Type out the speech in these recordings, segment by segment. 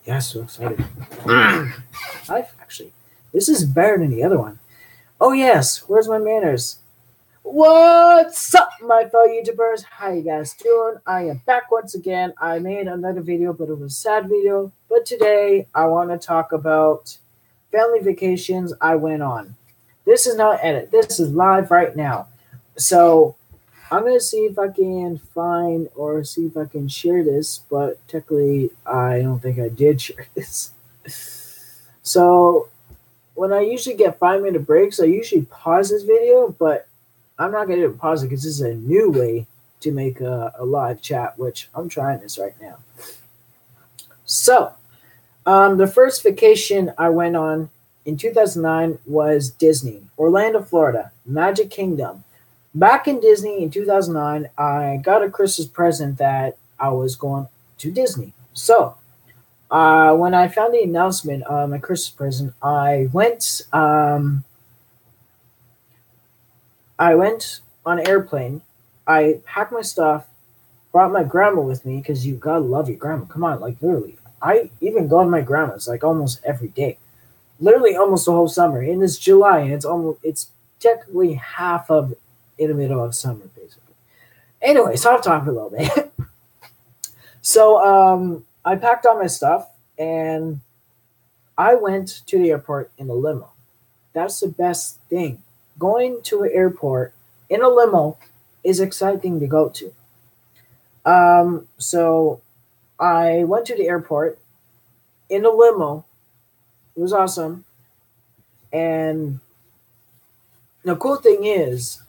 Yeah, so excited. Actually, this is better than the other one. Oh yes, where's my manners? What's up, my fellow YouTubers? How you guys doing? I am back once again. I made another video, but it was a sad video. But today, I want to talk about family vacations I went on. This is not edit. This is live right now. So, I'm going to see if I can find or see if I can share this, but technically, I don't think I did share this. So, when I usually get 5-minute breaks, I usually pause this video, but I'm not going to pause it because this is a new way to make a live chat, which I'm trying this right now. So, the first vacation I went on in 2009 was Disney, Orlando, Florida, Magic Kingdom. Back in Disney in 2009, I got a Christmas present that I was going to Disney. So, when I found the announcement on my Christmas present, I went on an airplane. I packed my stuff, brought my grandma with me because you gotta love your grandma. Come on, like literally. I even go to my grandma's like almost every day, literally almost the whole summer. And it's July, and it's technically half of in the middle of summer, basically. Anyway, so I'll talk a little bit. So I packed all my stuff and I went to the airport in a limo. That's the best thing. Going to an airport in a limo is exciting to go to. So I went to the airport in a limo. It was awesome. And the cool thing is,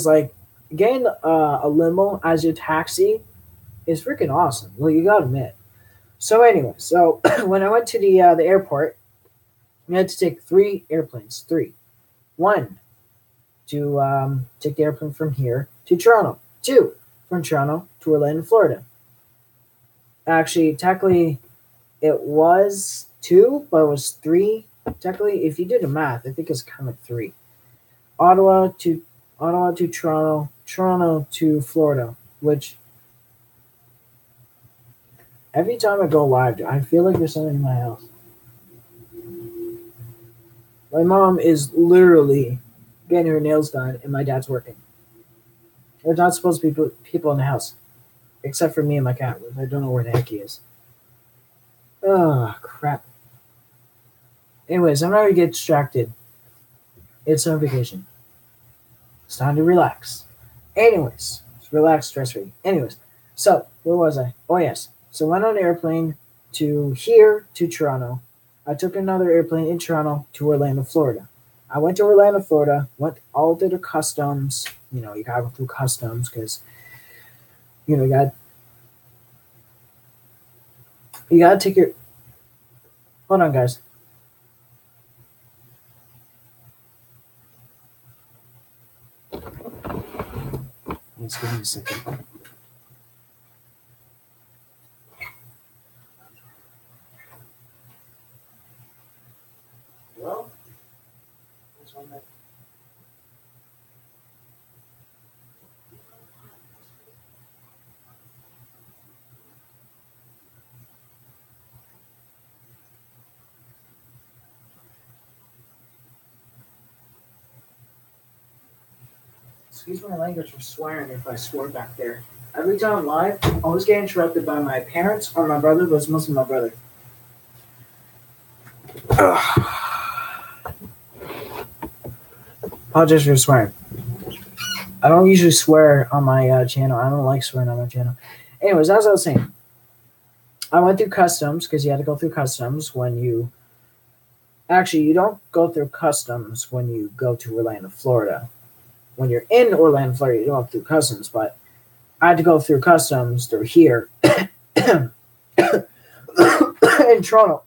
like getting a limo as your taxi is freaking awesome. Well, you gotta admit. So anyway, so when I went to the airport, we had to take 3 airplanes. 3. One to take the airplane from here to Toronto. 2 from Toronto to Orlando, Florida. Actually, technically, it was 2, but it was 3. Technically, if you do the math, I think it's kind of 3. Ottawa to Toronto, Toronto to Florida. Which every time I go live, I feel like there's something in my house. My mom is literally getting her nails done, and my dad's working. There's not supposed to be people in the house, except for me and my cat. I don't know where the heck he is. Oh, crap. Anyways, I'm not going to get distracted. It's on vacation. It's time to relax. Anyways, relax, stress-free. Anyways, so where was I? Oh, yes. So I went on an airplane to here to Toronto. I took another airplane in Toronto to Orlando, Florida. I went to Orlando, Florida, went all through the customs. You know, you gotta go through customs because, you know, you gotta take your. Hold on, guys. Just give me a second. Well, this one that. Excuse my language for swearing if I swear back there. Every time I'm live, I always get interrupted by my parents or my brother, but it's mostly my brother. Apologize for swearing. I don't usually swear on my channel. I don't like swearing on my channel. Anyways, as I was saying, I went through customs because you had to go through customs when you. Actually, you don't go through customs when you go to Orlando, Florida. When you're in Orlando, Florida, you don't have to do customs, but I had to go through customs through here in Toronto.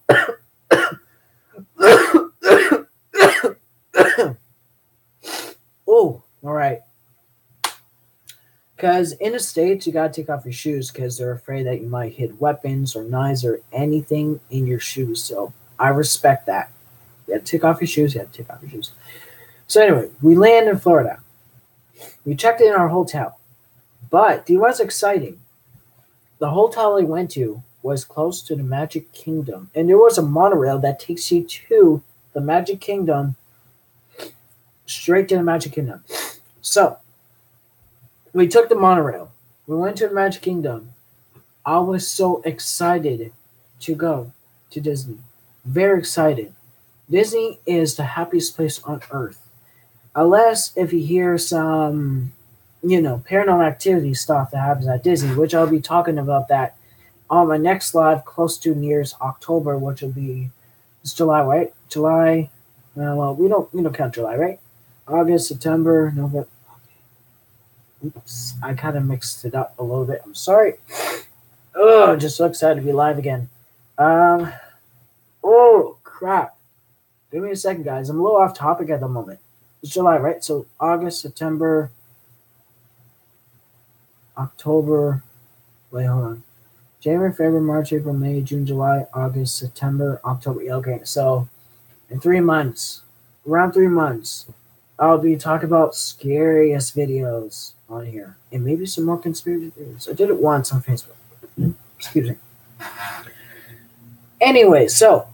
Oh, all right. Because in the States, you got to take off your shoes because they're afraid that you might hit weapons or knives or anything in your shoes. So I respect that. You have to take off your shoes. So anyway, we land in Florida. We checked in our hotel. But do you know what's exciting? The hotel I went to was close to the Magic Kingdom, and there was a monorail that takes you to the Magic Kingdom, straight to the Magic Kingdom. So we took the monorail. We went to the Magic Kingdom. I was so excited to go to Disney. Very excited. Disney is the happiest place on earth. Unless if you hear some, paranormal activity stuff that happens at Disney, which I'll be talking about that on my next live close to near's October, which will be it's July, right? July. Well, we don't count July, right? August, September, November. Oops, I kind of mixed it up a little bit. I'm sorry. Oh, just so excited to be live again. Um, oh crap! Give me a second, guys. I'm a little off topic at the moment. It's July, right? So August, September, October. Wait, hold on. January, February, March, April, May, June, July, August, September, October. Okay, so in 3 months, around 3 months, I'll be talking about scariest videos on here and maybe some more conspiracy theories. I did it once on Facebook. Excuse me. Anyway, so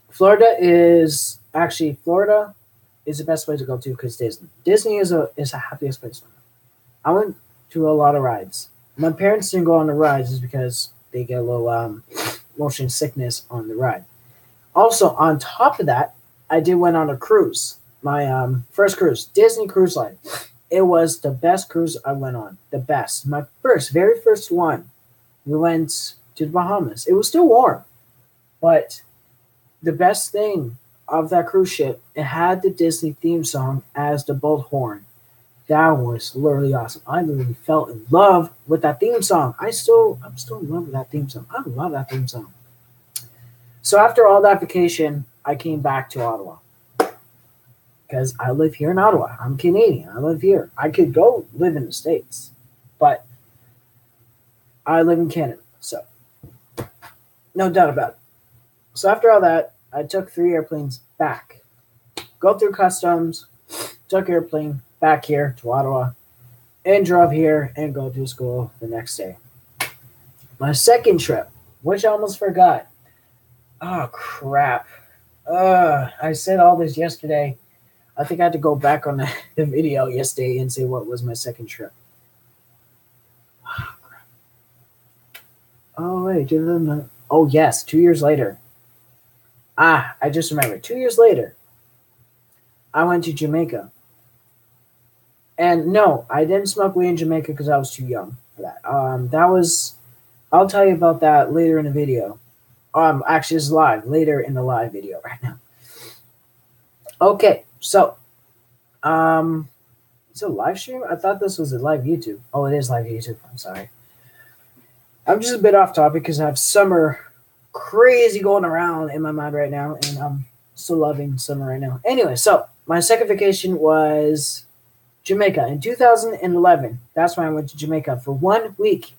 Florida is the best place to go to because Disney. Disney is the happiest place. I went to a lot of rides. My parents didn't go on the rides is because they get a little motion sickness on the ride. Also, on top of that, I did went on a cruise. My first cruise, Disney Cruise Line. It was the best cruise I went on. The best. My very first one. We went to the Bahamas. It was still warm, but the best thing of that cruise ship, it had the Disney theme song as the boat horn. That was literally awesome. I literally fell in love with that theme song. I'm still in love with that theme song. I love that theme song. So after all that vacation, I came back to Ottawa because I live here in Ottawa. I'm Canadian. I live here. I could go live in the States, but I live in Canada. So no doubt about it. So after all that, I took 3 airplanes back. Go through customs, took airplane back here to Ottawa, and drove here and go to school the next day. My second trip, which I almost forgot. Oh, crap. I said all this yesterday. I think I had to go back on the video yesterday and say what was my second trip. Oh, crap. Oh, wait. Oh, yes. 2 years later. I just remembered. 2 years later, I went to Jamaica. And no, I didn't smoke weed in Jamaica because I was too young for that. I'll tell you about that later in the video. Actually, it's live, later in the live video right now. Okay, so, is it a live stream? I thought this was a live YouTube. Oh, it is live YouTube. I'm sorry. I'm just a bit off topic because I have summer crazy going around in my mind right now, and I'm still loving summer right now. Anyway, so my second vacation was Jamaica in 2011. That's when I went to Jamaica for 1 week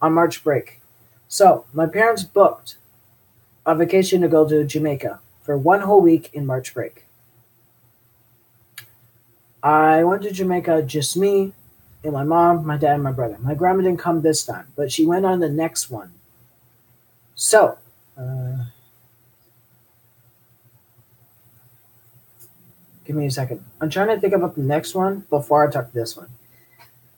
on March break. So my parents booked a vacation to go to Jamaica for 1 whole week in March break. I went to Jamaica, just me and my mom, my dad, and my brother. My grandma didn't come this time, but she went on the next one. So, give me a second. I'm trying to think about the next one before I talk to this one.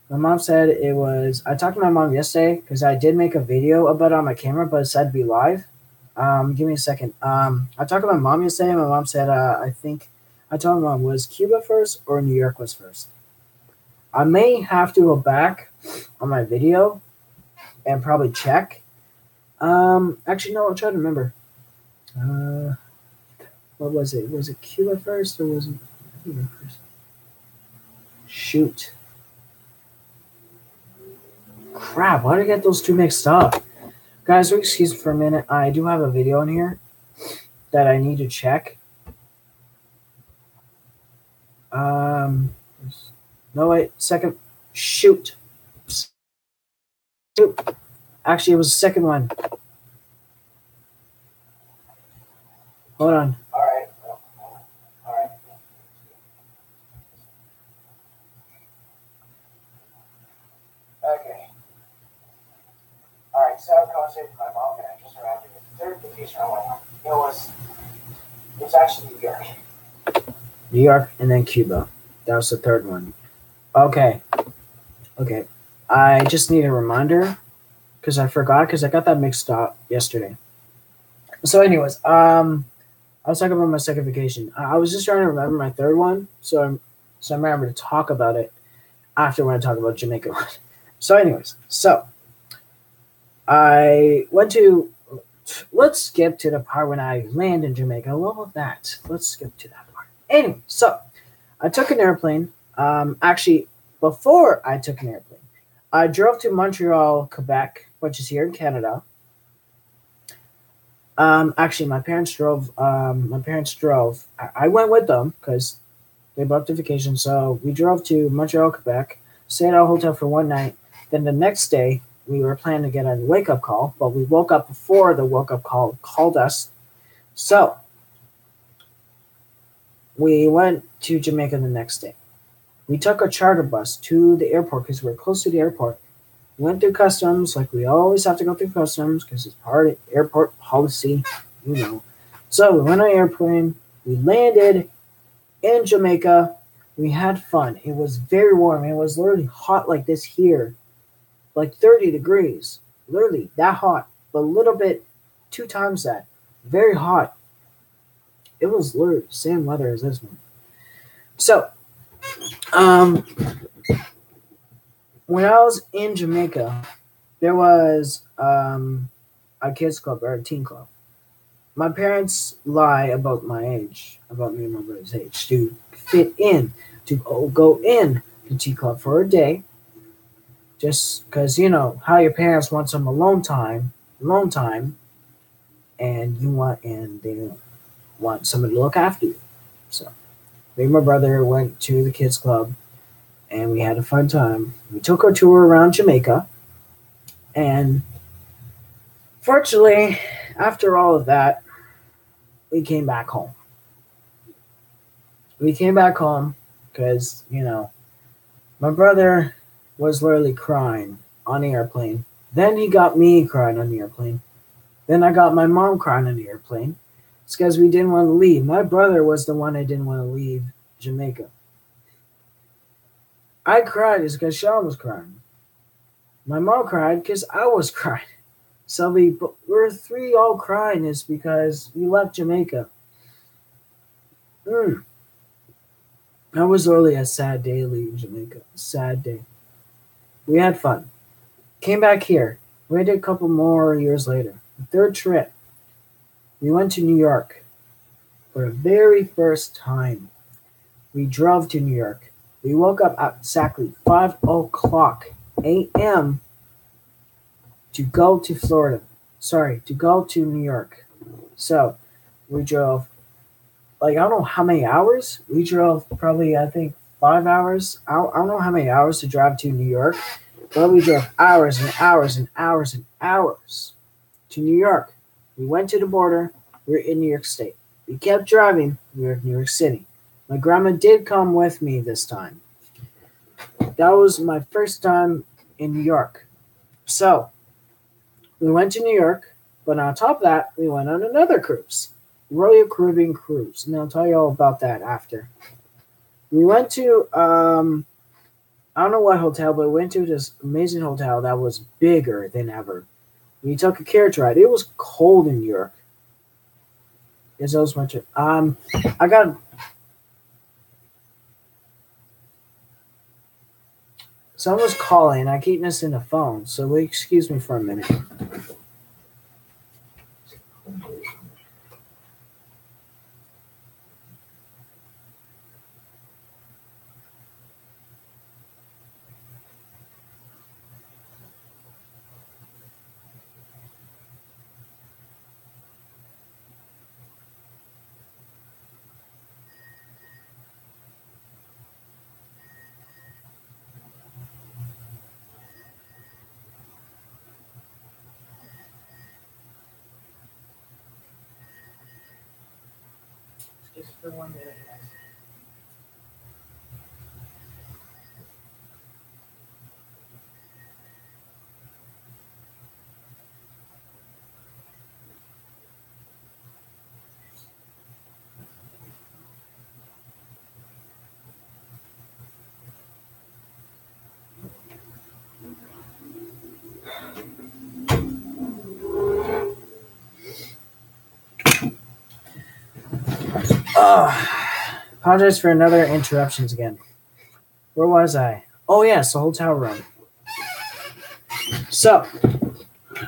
My mom said it was. I talked to my mom yesterday because I did make a video about it on my camera, but it said to be live. Give me a second. I talked to my mom yesterday. My mom said, I think I told my mom, was Cuba first or New York was first? I may have to go back on my video and probably check. Actually, no, I'll try to remember. What was it? Was it Cuba first or was it Cuba first? Shoot. Crap, why did I get those two mixed up? Guys, excuse me for a minute. I do have a video in here that I need to check. No, wait, second. Shoot. Actually, it was the second one. Hold on. All right. Okay. conversation with my mom and I just around it. The third vacation I went on, it was actually New York. New York and then Cuba. That was the third one. Okay. Okay. I just need a reminder because I forgot because I got that mixed up yesterday. So, anyways, I was talking about my second vacation. I was just trying to remember my third one, so I remember to talk about it after when I talk about Jamaica. So, anyways, I went to. Let's skip to the part when I land in Jamaica. I love that. Let's skip to that part. Anyway, so I took an airplane. Actually, before I took an airplane, I drove to Montreal, Quebec, which is here in Canada. Actually, my parents drove. I went with them because they booked a vacation. So we drove to Montreal, Quebec, stayed at a hotel for one night. Then the next day, we were planning to get a wake up call, but we woke up before the wake up call called us. So we went to Jamaica the next day. We took a charter bus to the airport because we're close to the airport. We went through customs, like we always have to go through customs because it's part of airport policy, you know. So we went on an airplane. We landed in Jamaica. We had fun. It was very warm. It was literally hot like this here, like 30 degrees. Literally that hot, but a little bit 2 times that. Very hot. It was literally the same weather as this one. So, um, when I was in Jamaica, there was a kids club or a teen club. My parents lie about my age, about me and my brother's age, to fit in, to go in the teen club for a day, just because you know how your parents want some alone time, and they want somebody to look after you. So me and my brother went to the kids club, and we had a fun time. We took our tour around Jamaica, and fortunately, after all of that, we came back home. We came back home because, my brother was literally crying on the airplane. Then he got me crying on the airplane. Then I got my mom crying on the airplane. It's because we didn't want to leave. My brother was the one that didn't want to leave Jamaica. I cried because Sean was crying. My mom cried because I was crying. So we're three all crying is because we left Jamaica. Mm. That was really a sad day leaving Jamaica. Sad day. We had fun. Came back here. Waited a couple more years later. The third trip. We went to New York for the very first time. We drove to New York. We woke up at exactly 5 o'clock a.m. to go to Florida. Sorry, to go to New York. So we drove I don't know how many hours. We drove probably I think 5 hours. I don't know how many hours to drive to New York, but we drove hours and hours and hours and hours to New York. We went to the border. We were in New York State. We kept driving. We were in New York City. My grandma did come with me this time. That was my first time in New York. So we went to New York, but on top of that, we went on another cruise. Royal Caribbean Cruise. And I'll tell you all about that after. We went to I don't know what hotel, but we went to this amazing hotel that was bigger than ever. We took a carriage ride. It was cold in New York. It's so much. I got someone's calling. I keep missing the phone, so excuse me for a minute. Just for 1 minute. Apologize for another interruptions again. Where was I? Oh yes, the hotel room. So,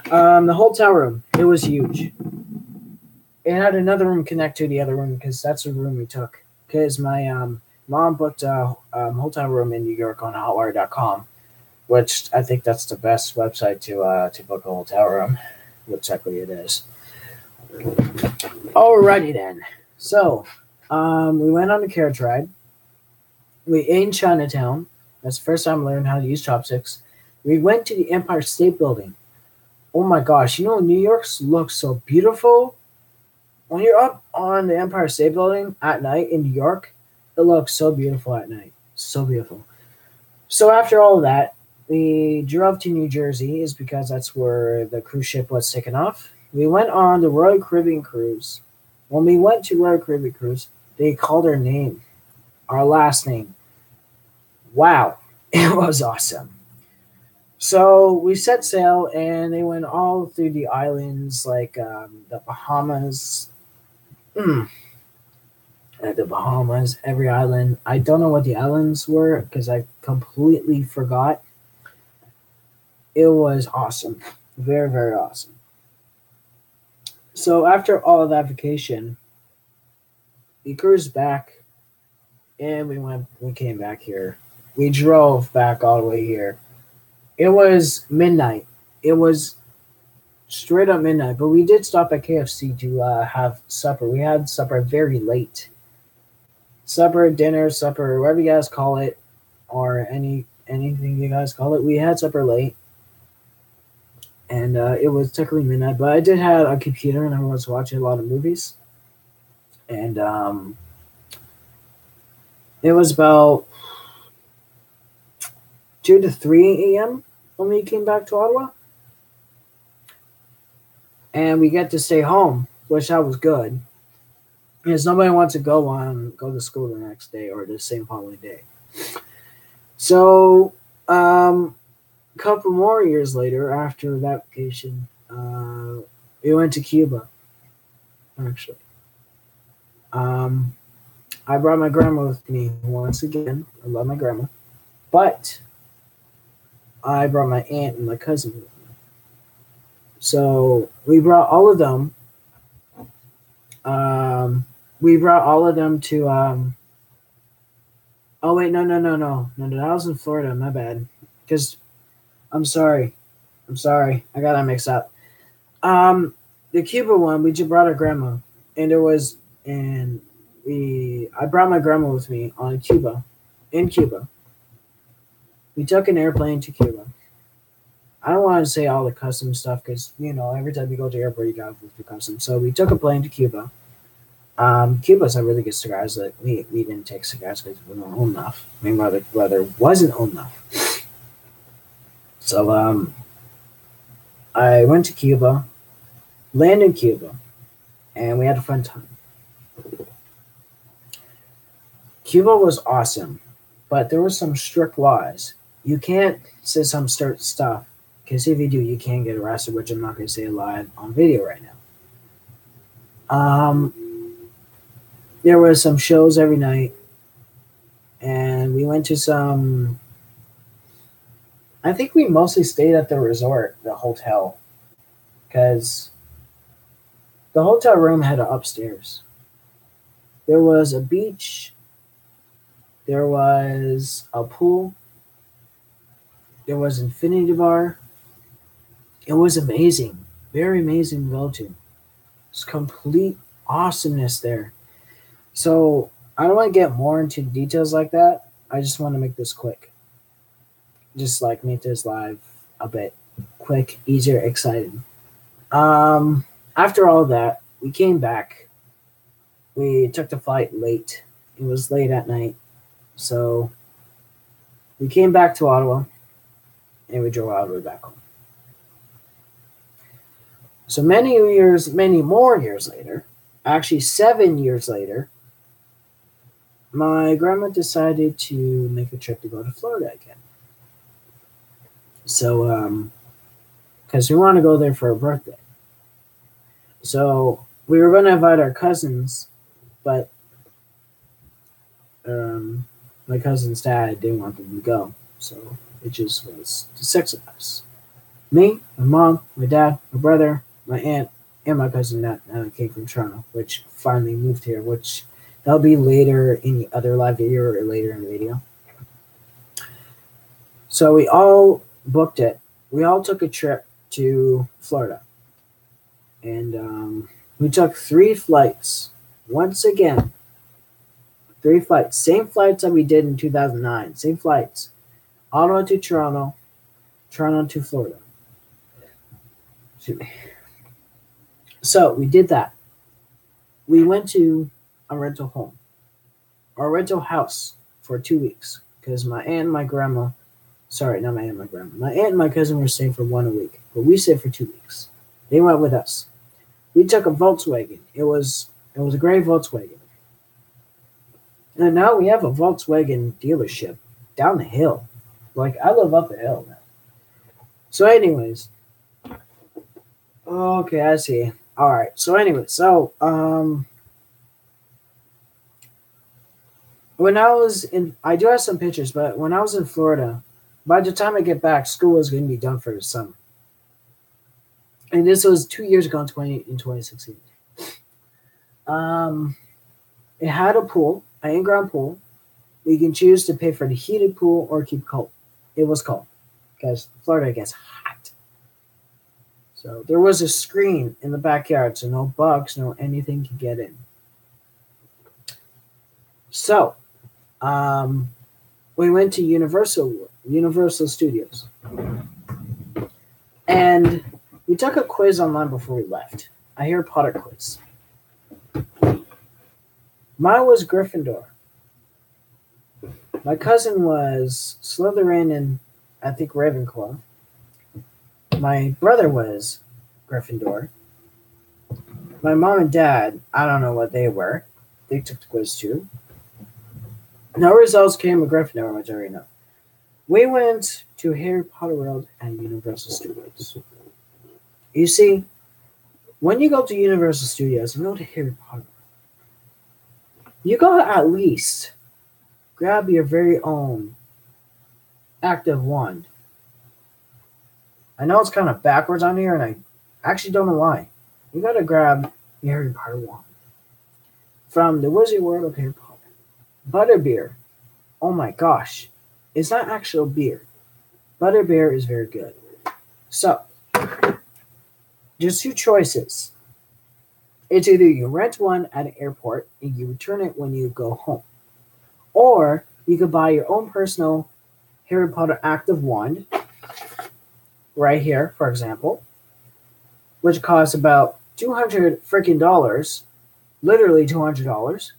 the hotel room, it was huge. It had another room connect to the other room because that's the room we took. Because my mom booked a hotel room in New York on Hotwire.com, which I think that's the best website to book a hotel room, which likely it is. Alrighty then. So, we went on the carriage ride. We ate in Chinatown. That's the first time I learned how to use chopsticks. We went to the Empire State Building. Oh my gosh, New York looks so beautiful. When you're up on the Empire State Building at night in New York, it looks so beautiful at night. So beautiful. So after all of that, we drove to New Jersey, is because that's where the cruise ship was taken off. We went on the Royal Caribbean cruise. When we went to Royal Caribbean cruise, they called our name, our last name. Wow, it was awesome. So we set sail, and they went all through the islands, like the Bahamas. The Bahamas, every island. I don't know what the islands were because I completely forgot. It was awesome. Very, very awesome. So after all of that vacation, we cruised back and we came back here. We drove back all the way here. It was midnight. It was straight up midnight, but we did stop at KFC to have supper. We had supper very late. Supper, dinner, supper, whatever you guys call it, or anything you guys call it. We had supper late, and it was technically midnight. But I did have a computer, and I was watching a lot of movies, and it was about 2 to 3 a.m. when we came back to Ottawa, and we get to stay home, which that was good. Because nobody wants to go to school the next day or the same following day. So, a couple more years later, after that vacation, we went to Cuba. Actually, I brought my grandma with me once again. I love my grandma, but I brought my aunt and my cousin with me. So we brought all of them. We brought all of them to. Oh wait, no, that was in Florida. My bad. Because I'm sorry, I got that mixed up. The Cuba one, we just brought our grandma, and I brought my grandma with me on Cuba. In Cuba, we took an airplane to Cuba. I don't want to say all the custom stuff because every time you go to the airport, you gotta go through customs. So we took a plane to Cuba. Cuba's a really good cigars that we didn't take cigars because we weren't old enough. My brother wasn't old enough. So I went to Cuba, landed in Cuba, and we had a fun time. Cuba was awesome, but there were some strict laws. You can't say some certain stuff because if you do, you can get arrested, which I'm not going to say live on video right now. There was some shows every night, and we went to some. I think we mostly stayed at the resort, the hotel, because the hotel room had an upstairs. There was a beach. There was a pool. There was infinity bar. It was amazing, very amazing to go to. It's complete awesomeness there. So I don't want to get more into details like that. I just want to make this quick. Just like make this live a bit quick, easier, exciting. After all that, we came back. We took the flight late. It was late at night. So we came back to Ottawa and we drove all the way back home. So many more years later, actually 7 years later, my grandma decided to make a trip to go to Florida again. So, because we want to go there for her birthday. So we were going to invite our cousins, but my cousin's dad didn't want them to go, so it just was the six of us: me, my mom, my dad, my brother, my aunt, and my cousin that came from Toronto, which finally moved here. Which that'll be later in the other live video or later in the video. So we all booked it. We all took a trip to Florida, and we took 3 flights. Once again, 3 flights, same flights that we did in 2009. Same flights, Ottawa to Toronto, Toronto to Florida. Excuse me. So we did that. We went to a rental home, or a rental house, for 2 weeks because my aunt and my grandma. Sorry, not my aunt and my grandma. My aunt and my cousin were staying for 1 week, but we stayed for 2 weeks. They went with us. We took a Volkswagen. It was a gray Volkswagen. And now we have a Volkswagen dealership down the hill. Like, I live up the hill now. So anyways. Okay, I see. Alright, so anyway, when I was in, I do have some pictures, but when I was in Florida, by the time I get back, school was going to be done for the summer. And this was 2 years ago in 2016. It had a pool, an in-ground pool. You can choose to pay for the heated pool or keep cold. It was cold because Florida gets hot. So there was a screen in the backyard, so no bugs, no anything could get in. So we went to Universal Studios, and we took a quiz online before we left. A Harry Potter quiz. Mine was Gryffindor. My cousin was Slytherin and I think Ravenclaw. My brother was Gryffindor. My mom and dad, I don't know what they were. They took the quiz too. No results came with Gryffindor, which I already know. We went to Harry Potter World at Universal Studios. You see, when you go to Universal Studios and go to Harry Potter, you gotta at least grab your very own active wand. I know it's kind of backwards on here, and I actually don't know why. You gotta grab your Harry Potter wand from the Wizard World of Harry Potter. Butterbeer. Oh my gosh. It's not actual beer. Butterbeer is very good. So, there's 2 choices. It's either you rent one at an airport and you return it when you go home. Or you could buy your own personal Harry Potter active wand, right here, for example, which costs about $200 freaking dollars, literally $200.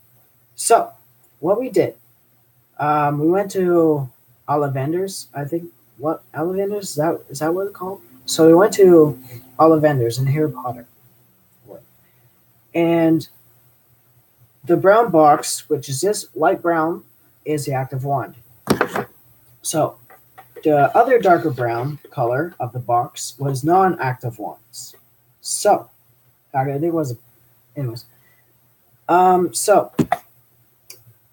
So, what we did, we went to Ollivanders, I think. What, Ollivanders? Is that what it's called? So we went to Ollivanders in Harry Potter. And the brown box, which is this light brown, is the active wand. So the other darker brown color of the box was non-active wands. So, I think it was, anyways. So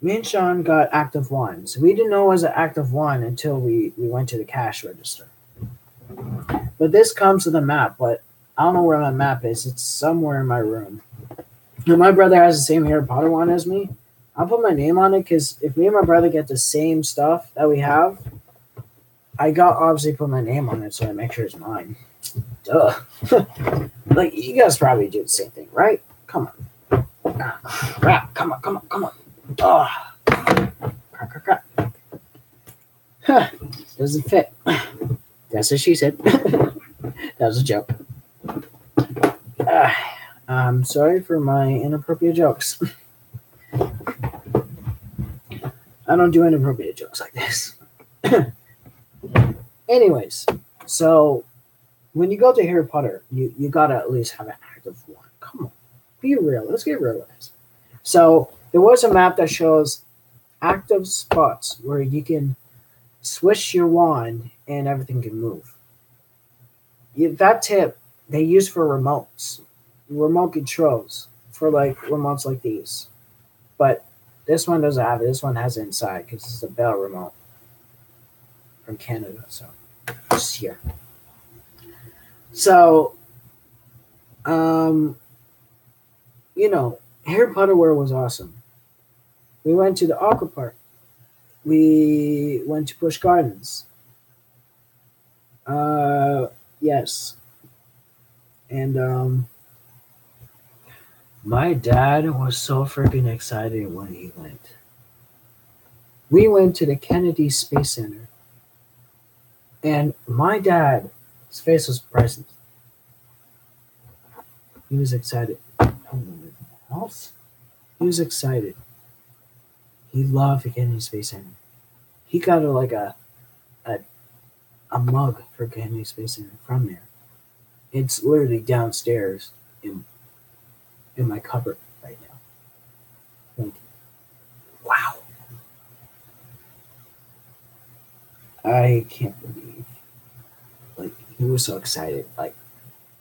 me and Sean got active wands. We didn't know it was an active wand until we went to the cash register. But this comes with a map, but I don't know where my map is. It's somewhere in my room. And my brother has the same Harry Potter wand as me. I'll put my name on it because if me and my brother get the same stuff that we have, I got obviously put my name on it so I make sure it's mine. Duh. Like, you guys probably do the same thing, right? Come on. Crap. Come on. Oh. Crap. Huh. Doesn't fit. That's what she said. That was a joke. I'm sorry for my inappropriate jokes. I don't do inappropriate jokes like this. Anyways, so when you go to Harry Potter, you gotta at least have an active wand. Come on, be real. Let's get real, guys. So there was a map that shows active spots where you can swish your wand and everything can move. That tip they use for remotes, remote controls for like remotes like these. But This one doesn't have it. This one has it inside because it's a Bell remote from Canada. So it's here. So, you know, Harry Potter World was awesome. We went to the Aqua Park. We went to Busch Gardens. Yes. And my dad was so freaking excited when he went. We went to the Kennedy Space Center. And my dad, his face was present. He was excited. He was excited. He loved the Kennedy Space Center. He got a mug for Kennedy Space Center from there. It's literally downstairs in my cupboard right now. Like, wow. I can't believe. Like, he was so excited. Like,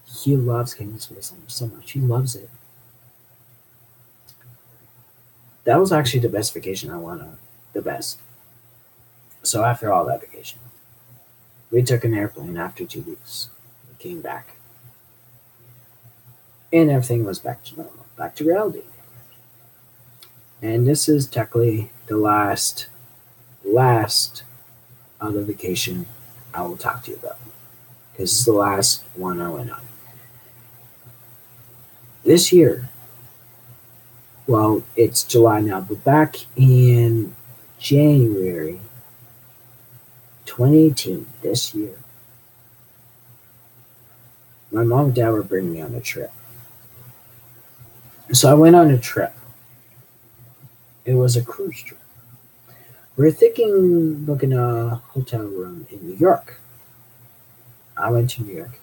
he loves Kennedy Space Center so much. He loves it. That was actually the best vacation I went on. The best. So after all that vacation, we took an airplane after 2 weeks. We came back. And everything was back to normal, back to reality. And this is technically the last other vacation I will talk to you about. This is the last one I went on. This year, well, it's July now, but back in January 2018, this year, my mom and dad were bringing me on a trip. So I went on a trip. It was a cruise trip. We were thinking booking a hotel room in New York. I went to New York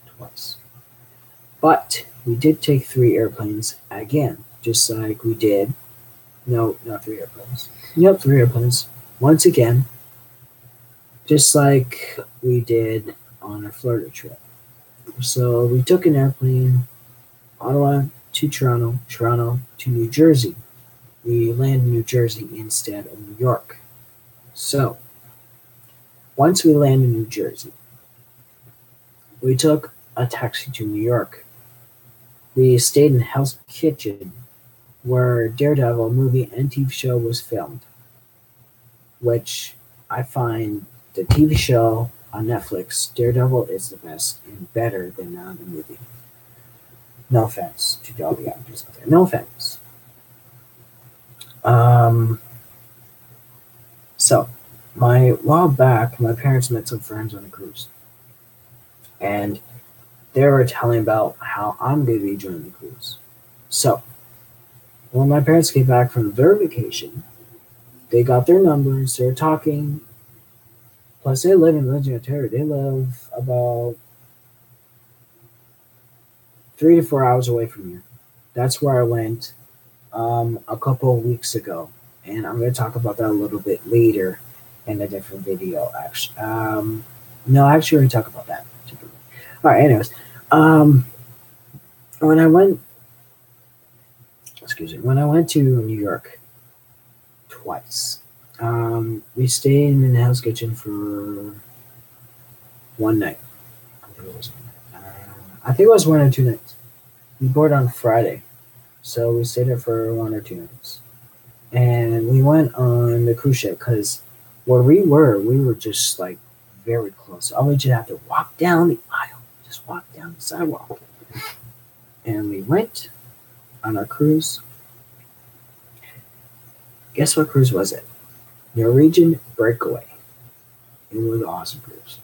twice. But we did take 3 airplanes again, just like we did. No, not 3 airplanes. Yep, 3 airplanes. Once again, just like we did on our Florida trip. So we took an airplane, Ottawa to Toronto, Toronto to New Jersey. We landed in New Jersey instead of New York. So, once we landed in New Jersey, we took a taxi to New York. We stayed in Hell's Kitchen, where Daredevil movie and TV show was filmed, which I find the TV show on Netflix, Daredevil, is the best and better than the movie. No offense to all the actors out there. No offense. So, while back, my parents met some friends on a cruise. And they were telling about how I'm going to be joining the cruise. So, when my parents came back from their vacation, they got their numbers, they were talking. Plus, they live in Legend, Ontario. They live about 3 to 4 hours away from here. That's where I went a couple of weeks ago. And I'm going to talk about that a little bit later in a different video, actually. No, actually, we're going to talk about that. All right, anyways. When I went to New York twice, we stayed in the Hell's Kitchen for one night. I think it was 1 or 2 nights. We boarded on Friday, so we stayed there for 1 or 2 nights. And we went on the cruise ship because where we were just like very close. All we just have to walk down the aisle, just walk down the sidewalk. And we went on our cruise. Guess what cruise was it? Norwegian Breakaway. It was an awesome cruise.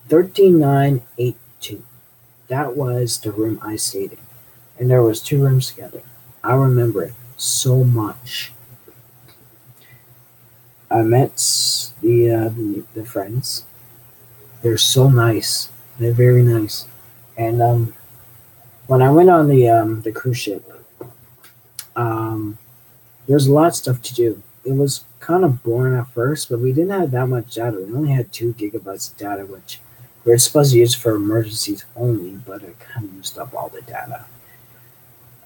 13982. That was the room I stayed in. And there was 2 rooms together. I remember it so much. I met the friends. They're so nice. They're very nice. And when I went on the cruise ship, there's a lot of stuff to do. It was kind of boring at first, but we didn't have that much data. We only had 2 gigabytes of data, which we're supposed to use for emergencies only, but it kind of used up all the data.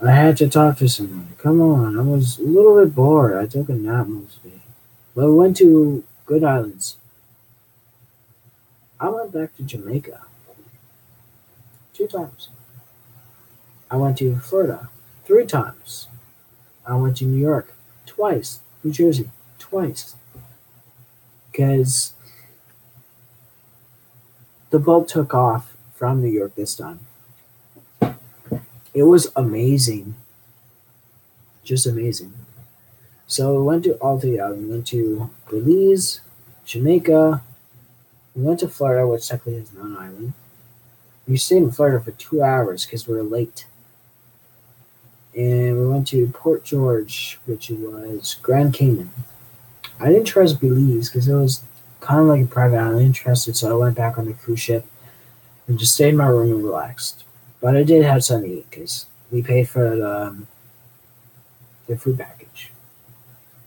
I had to talk to someone. Come on, I was a little bit bored. I took a nap mostly. But we went to Good Islands. I went back to Jamaica 2 times. I went to Florida 3 times. I went to New York twice. New Jersey twice. Because the boat took off from New York this time. It was amazing. Just amazing. So we went to all three islands. We went to Belize, Jamaica. We went to Florida, which technically is not an island. We stayed in Florida for 2 hours because we were late. And we went to Port George, which was Grand Cayman. I didn't trust Belize because it was kind of like a private island. I didn't trust it, so I went back on the cruise ship and just stayed in my room and relaxed. But I did have something to eat because we paid for the food package.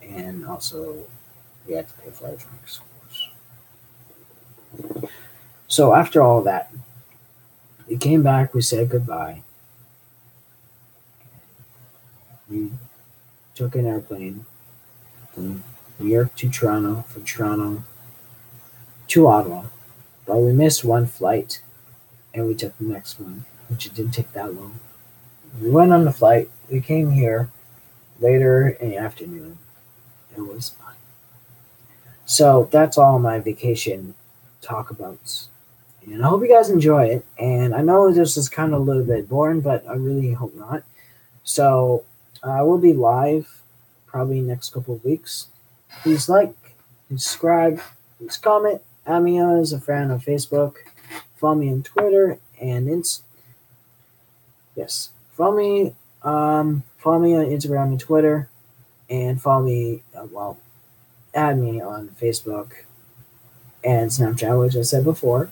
And also, we had to pay for our drinks, of course. So after all that, we came back, we said goodbye. We took an airplane from New York to Toronto, from Toronto to Ottawa. But we missed one flight and we took the next one, which it didn't take that long. We went on the flight, we came here later in the afternoon. It was fun. So that's all my vacation talk about. And I hope you guys enjoy it. And I know this is kind of a little bit boring, but I really hope not. So I will be live probably next couple of weeks. Please like, subscribe, please comment, add me as a friend on Facebook, follow me on Twitter and follow me on Instagram and Twitter, and follow me add me on Facebook and Snapchat, which I said before.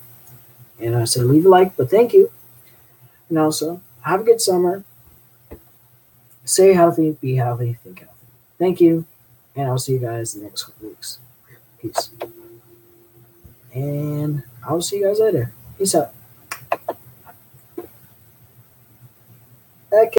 And I said leave a like, but thank you. And also have a good summer. Stay healthy, be healthy, think healthy. Thank you, and I'll see you guys in the next couple weeks. Peace. And I'll see you guys later. Peace out. Okay.